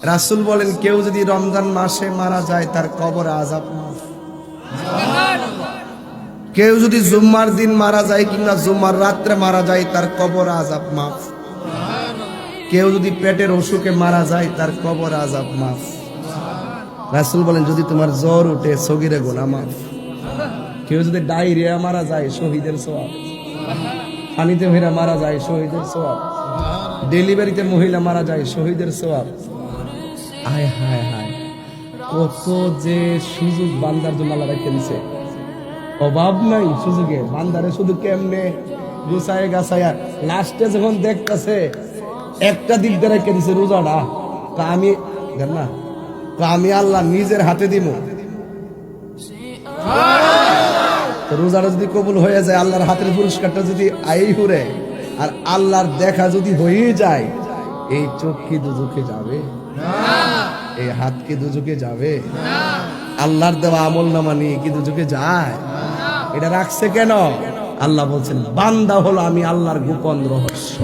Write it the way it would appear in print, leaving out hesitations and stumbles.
রাসূল বলেন কেউ যদি রমজান মাসে মারা যায় তার কবর আযাব মাফ। কেউ যদি জুম্মার দিন মারা যায় কিংবা জুম্মার রাত্রে মারা যায় তার কবর আযাব মাফ। কেউ যদি পেটের অসুখে মারা যায় তার কবর আযাব মাফ। রাসূল বলেন যদি তোমার জ্বর উঠে সগীরে গুনাহ মাফ। কেউ যদি ডায়রিয়া মারা যায় শহীদের সওয়াব। পানিতে ভেড়া মারা যায় শহীদের সওয়াব। ডেলিভারিতে মহিলা মারা যায় শহীদের সওয়াব। হায় হায় হায়, কত যে সুযোগ বান্দার জন্য আল্লাহ রেখে দিছে, অভাব নাই সুযোগে। বান্দারে শুধু কেমনে গুছায় গাছায়া লাস্টে যখন দেখতেছে একটা দিক দিয়ে রেখে দিছে রোজাটা, আমি না আমি আল্লাহ নিজের হাতে দিব। রোজাটা যদি কবুল হয়ে যায়, আল্লাহর হাতের পুরস্কারটা যদি আই হুরে, আর আল্লাহর দেখা যদি হয়ে যায়, এই চোখ কি দুজকে যাবে? এই হাত কি দুজকে যাবে? আল্লাহর দেওয়া আমল নামা নিয়ে কি দুজকে যায়? এটা রাখছে কেন? আল্লাহ বলছেন বান্দা হলো আমি আল্লাহর গোপন রহস্য।